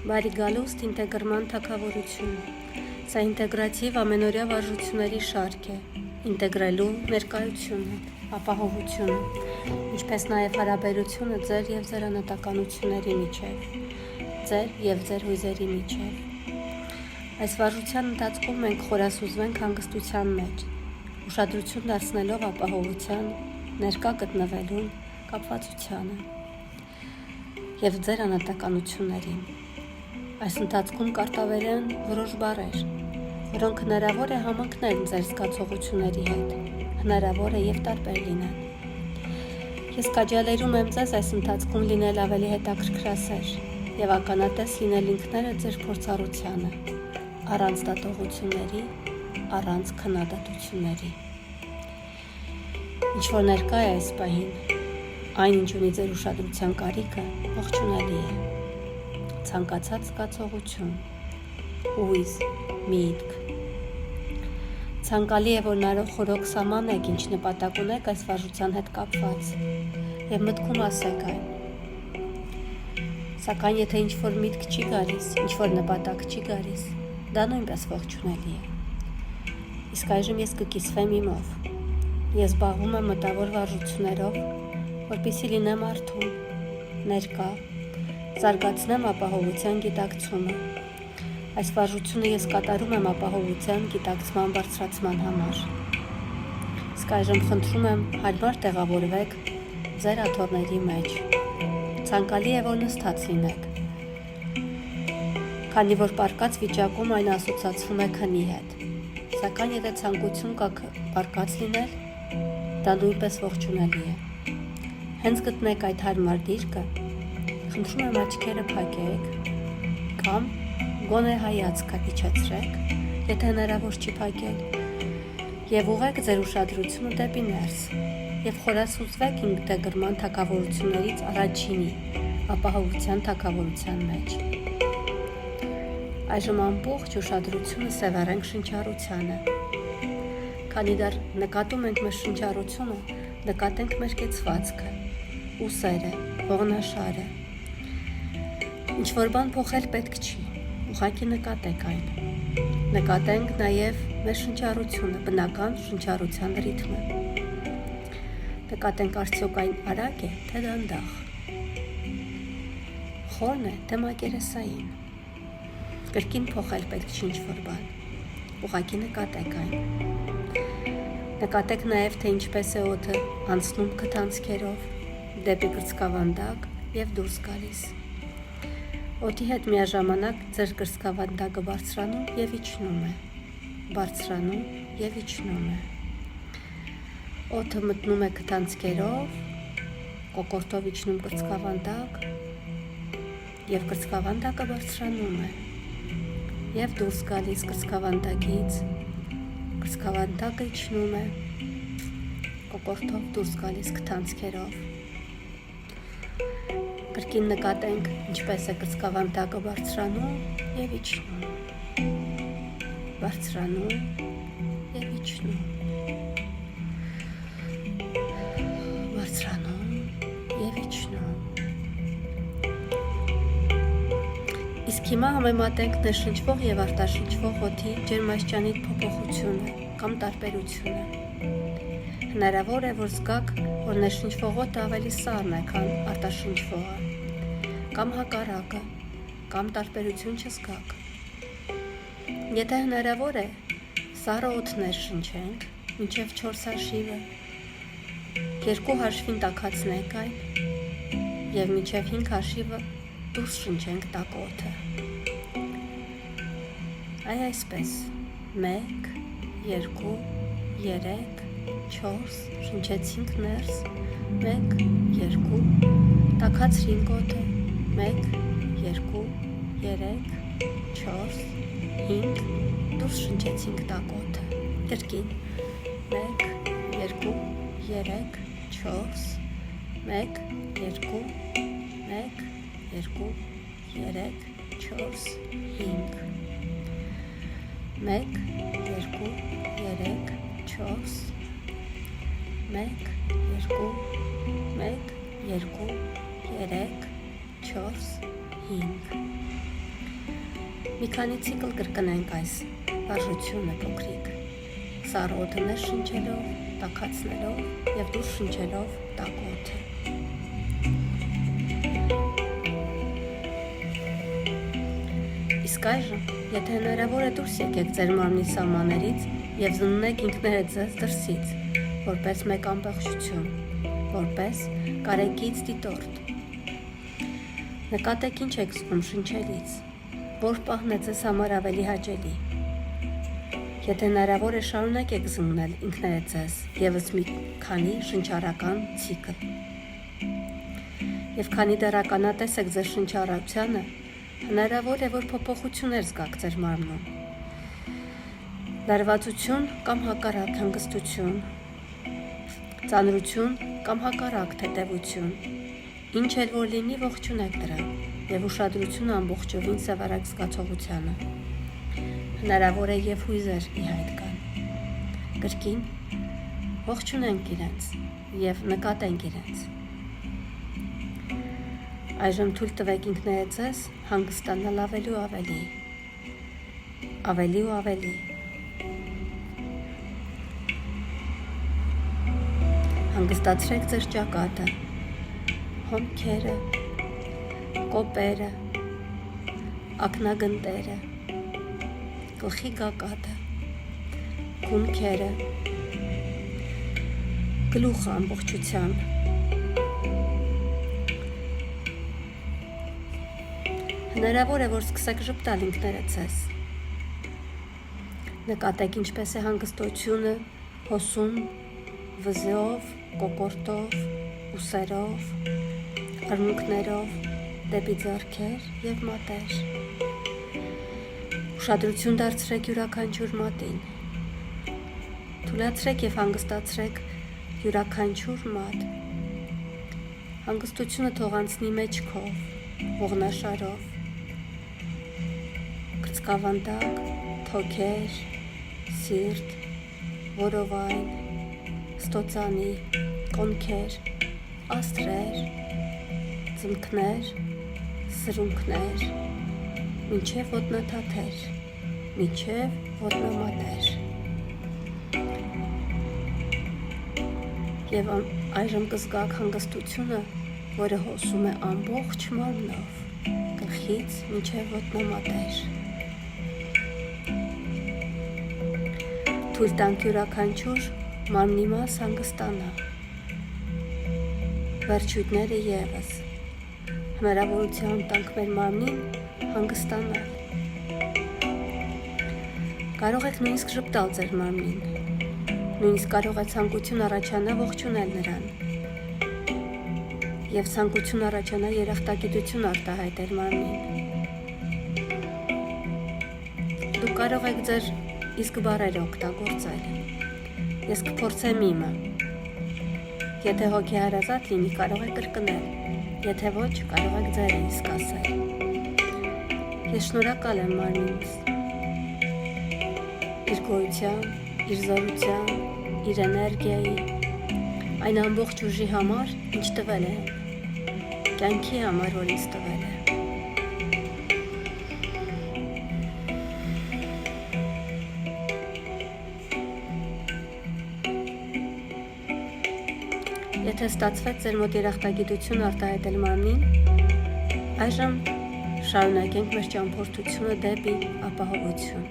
Բարի գալուստ ինտեգրման թագավորություն։ Սա ինտեգրատիվ ամենօրյա վարժությունների շարք է, ինտեգրելու ներկայությունը, ապահովությունը, ինչպես նաև հարաբերությունը ձեր և ձեր անհատականությունների միջև, ձեր և ձեր հույզերի միջև։ Այս վարժության ընթացքում մենք խորասուզվենք հանգստության մեջ, ուշադրություն դարձնելով ապահովության, ներկա գտնվելուն, կապվածությանը և ձեր անհատականություններին։ Այս ընթացքում կարտավեր են որոշ բառեր, որոնք հնարավոր է համընկնեն ձեր զգացողությունների հետ, հնարավոր է և տարբեր լինեն։ Ես քաջալերում եմ ձեզ այս ընթացքում լինել ավելի հետաքրքրասեր և ականատես լինել ինքներդ ձեր փորձառությանը, առանց դատողությունների, առանց քննադատությունների։ Ինչ որ ներկա է այս պահին, այն ինչ ունի ձեր ուշադրության կարիքը, ողջունելի է։ Ցանկացած զգացողություն, հույզ, միտք։ Ցանկալի է, որ նարով խորոք սահմանեք, ինչ նպատակ ունեք այս վարժության հետ կապված և մտքում ասեք այն։ Սակայն եթե ինչ-որ միտք չի գալիս, ինչ-որ նպատակ չի գալիս, դա նույնպես ողջունելի է։ Իսկ այժմ ես կկիսվեմ իմով։ Ես զբաղվում եմ մտավոր վարժություններով, որպեսզի լինեմ արթուն, ներկա, զարգացնեմ ապահովության գիտակցումը։ Այս վարժությունը ես կատարում եմ ապահովության գիտակցման բարձրացման համար։ Իսկ այժմ խնդրում եմ հարմար տեղավորվեք ձեր աթոռների մեջ։ Ցանկալի է, որ նստած լինեք, քանի որ պառկած վիճակում այն ասոցացվում է քնի հետ։ Սակայն եթե ցանկություն կա պառկած լինել, դա նույնպես ողջունելի է։ Հենց գտնեք այդ հարմար դիրքը, խնդրում եմ աչքերը փակեք կամ գոնե հայացքը իջեցրեք, եթե հնարավոր չի փակել, և ուղղեք ձեր ուշադրությունը դեպի ներս և խորասուզվեք ինտեգրման թագավորություններից առաջինի, ապահովության թագավորության մեջ։ Այժմ ամբողջ ուշադրությունը սևեռենք շնչառությանը։ Քանի դեռ նկատում ենք մեր շնչառությունը, նկատենք մեր կեցվածքը, ուսերը, ողնաշարը։ Ինչ-որ բան փոխել պետք չի, ուղղակի նկատեք այն։ Նկատենք նաև մեր շնչառությունը, բնական շնչառության ռիթմը։ Նկատենք արդյոք այն արագ է, թե դանդաղ։ Խորն է, թե մակերեսային։ Կրկին փոխել պետք չի ինչ-որ բան, ուղղակի նկատեք այն։ Նկատեք նաև, թե ինչպես է օդը անցնում քթանցքերով, դեպի կրծքավանդակ և դուրս գալիս։ Օդի հետ միաժամանակ ձեր կրծքավանդակը բարձրանում և իջնում է, բարձրանում և իջնում է։ Օդը մտնում է քթանցքերով, կոկորդով իջնում կրծքավանդակ և կրծքավանդակը բարձրանում է և դուրս գալիս կրծքավանդակից, կրծքավանդակը իջնում է, կոկորդով դուրս գալիս քթանցքերով։ Կրկին նկատենք, ինչպես է կրծքավանդակը բարձրանում և իջնում, բարձրանում և իջնում, բարձրանում և իջնում։ Իսկ հիմա համեմատենք ներշնչվող և արտաշնչվող օդի ջերմաստիճանի փոփոխությունը կամ տարբերությունը։ Հնարավոր է, որ զգաք, որ ներշնչվող օդը ավելի սառն է, քան արտաշնչվողը, կամ հակառակը, կամ տարբերություն չզգաք։ Եթե հնարավոր է, սառը օդ ներշնչենք մինչև 4 հաշիվը, 2 հաշվին տաքացնենք այն և մինչև 5 հաշիվը դուրս շնչենք տաք օդը։ Այսպես, 1, 2, 3, 4, շնչեցինք ներս, 1, 2, տաքացրինք օդը, 1, 2, 3, 4, 5, դուրս շնչեցինք տաք օդը, կրկին, 1, 2, 3, 4, 1, 2, 1, 2, 3, 4, 5, 1, 2, 3, 4, 1, 2, 1, 2, 3, 4, 5 Մի քանի ցիկլ կրկնենք այս վարժությունը փոքրիկ։ Սառը օդը ներս շնչելով, տաքացնելով եւ դուրս շնչելով տաք օդը։ Իսկ այժմ, եթե հնարավոր է դուրս եկեք ձեր մարմնի սահմաններից եւ զննեք ինքներդ ձեզ դրսից, որպես մեկ ամբողջություն, որպես կարեկից դիտորդ։ Նկատեք ինչ եք զգում շնչելից, որ պահն է ձեզ համար ավելի հաճելի։ Եթե հնարավոր է շարունակեք զննել ինքներդ ձեզ եւս մի քանի շնչառական ցիկլ։ Եվ քանի դեռ ականատես եք ձեր շնչառությանը, հնարավոր է, որ փոփոխություններ զգաք ձեր մարմնում։ Լարվածություն կամ հակառակ հանգստություն, ծանրություն կամ հակառակ թեթևություն, ինչ էլ որ լինի ողջունեք դրան եւ ուշադրությունը ամբողջովին սևառեք զգացողությանը։ Հնարավոր է եւ հույզեր ի հայտ գան։ Կրկին ողջունենք իրենց եւ նկատենք իրենց։ Այժմ թույլ տվեք ինքներդ ձեզ հանգստանալ ավելի ու ավելի։ Հանգստացրեք ձեր ճակատը, հոնքերը, կոպերը, ակնագնդերը, գլխի գագաթը, քունքերը, գլուխը ամբողջությամբ։ Հնարավոր է, որ սկսեք ժպտալ ինքներդ ձեզ։ Նկատեք ինչպես է հանգստությունը հոսում վզով, կոկորտով, ուսերով, արմունկներով, դեպի ձեռքեր և մատեր։ Ուշադրություն դարձրեք յուրաքանչյուր մատին։ Թուլացրեք և հանգստացրեք յուրաքանչյուր մատ։ Հանգստությունը թող անցնի մեջքով, ողնաշարով, կրծքավանդակ, թոքեր, սիրտ, որովայն, ստոծանի, կոնքեր, աստրեր, ծնկներ, սրունքներ, մինչև ոտնաթաթեր, մինչև ոտնամատեր։ Եվ այժմ կզգաք հանգստությունը, որը հոսում է ամբողջ մարմնով, գլխից մինչև ոտնամատեր։ Թույլ տանք յուրաքանչյուր մարմնի մաս հանգստանա։ Վերջույթները ևս։ Հնարավորության տանք մեր մարմնին հանգստանալ։ Կարող եք նույնիսկ ժպտալ ձեր մարմնին։ Նույնիսկ կարող է ցանկություն առաջանա ողջունել նրան։ Եվ ցանկություն առաջանա երախտագիտություն արտահայտել մարմնին։ Դուք կարող եք ձեր իսկ բառերը օգտագործել։ Ես կփորձեմ իմը։ Եթե հոգեհարազատ լինի, կարող եք կրկնել, եթե ոչ, կարող եք ձեռքից ասել։ Ես շնորհակալ եմ մարմինս։ Իր գոյության, իր զորության, իր էներգիայի, այն ամբողջ ուժի համար, ինչ տվել է, կյանքի համար, որ ինձ տվել է։ Եթե ստացվեց ձեր մոտ երախտագիտություն արտահայտել մարմնին, այժմ շարունակենք մեր ճամփորդությունը դեպի ապահովություն։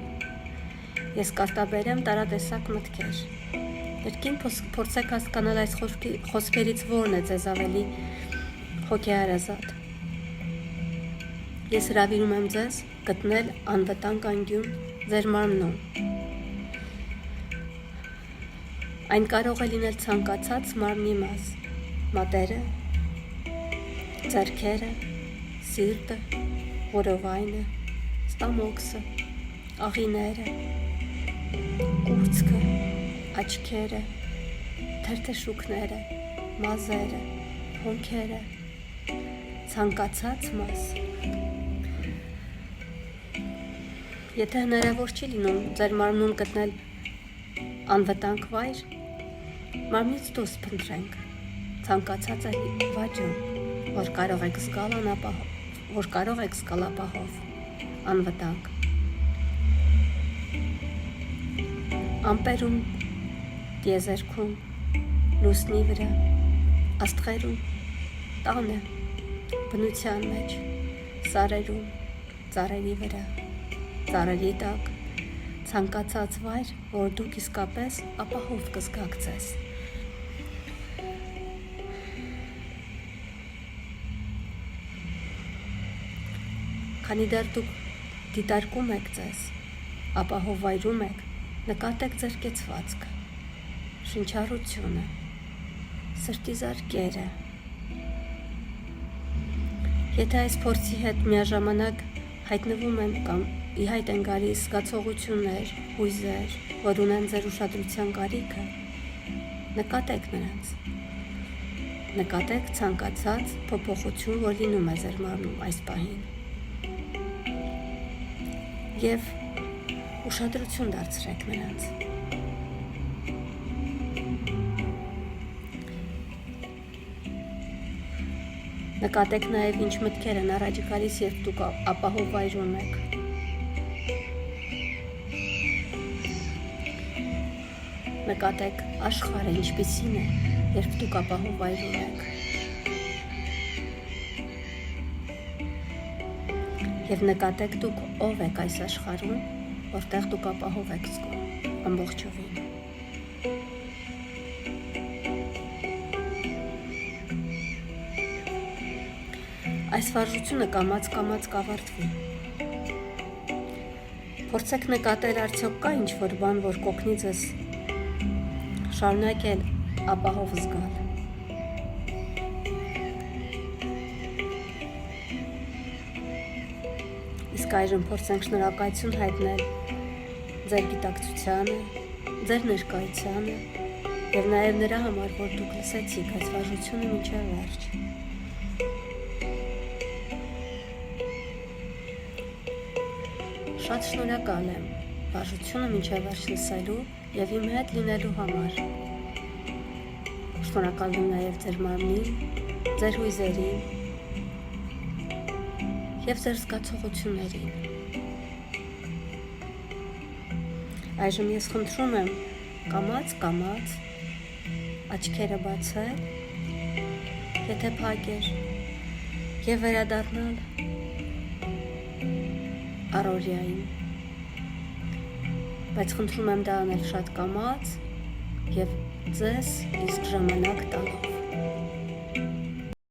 Ես կարտաբերեմ տարատեսակ մտքեր։ Երկին փորձեք հասկանալ այս խոսքերից որն է ձեզ ավելի հոգեհարազատ։ Ես հրավիրում եմ ձեզ գտնել անվտանգ անկյուն ձեր մարմնում։ Այն կարող է լինել ցանկացած մարմնի մաս, մատերը, ձեռքերը, սիրտը, որովայնը, ստամոքսը, աղիները, կուրծքը, աչքերը, թերթշուկները, մազերը, հոնքերը, ցանկացած մաս։ Եթե հնարավոր չի լինում ձեր մարմնում գտնել անվտանգ վայր, մարմնից դուրս փնտրենք ցանկացած վաճում, որ կարող եք զգալ ապահով, անվտանգ։ ամպերում, տիեզերքում, լուսնի վրա, աստղերում, տանը, բնության մեջ, սարերում, ծառերի վրա, ծառերի տակ, ցանկացած վայր, որ դուք իսկապես ապահով կզգաք ձեզ։ Քանի դեռ դուք դիտարկում եք ձեզ, ապահով վայրում եք, նկատեք ձեր կեցվածքը, շնչառությունը, սրտի զարկերը։ Եթե այս փորձի հետ միաժամանակ հայտնվում են կամ ի հայտ են գալիս զգացողություններ, հույզեր, որ ունեն ձեր ուշադրության կարիքը, նկատեք նրանց։ Նկատեք ցանկացած փոփոխություն, որ լինում է ձեր մարմնում այս պահին։ Եվ ուշադրություն դարձրեք նրանց։ Նկատեք նաև ինչ մտքեր են առաջ գալիս, երբ դուք ապահով վայրում եք։ Նկատեք աշխարհը ինչպիսին է, երբ դուք ապահով վայրում եք։ Եվ նկատեք դուք ով եք այս աշխարհում, որտեղ դուք ապահով եք զգում ամբողջովին։ Այս վարժությունը կամաց կավարտվի։ Փորձեք նկատել արդյոք կա ինչ-որ բան, որ կօգնի ձեզ շարունակել ապահով զգալ։ Իսկ այժմ փորձենք շնորհակալություն հայտնել ձեր գիտակցությանը, ձեր ներկայությանը եւ նաեւ նրա համար, որ դուք լսեցիք այս վարժությունը մինչեւ վերջ։ Շատ շնորհակալ եմ վարժությունը մինչև վերջ լսելու և իմ հետ լինելու համար։ Շնորհակալ եմ նաև ձեր մարմնին, ձեր հույզերին և ձեր զգացողություններին։ Այժմ ես խնդրում եմ կամաց աչքերը բացել, եթե փակ էր, և վերադառնալ առօրյային, բայց խնդրում եմ դա անել շատ կամաց և ձեզ իսկ ժամանակ տալով։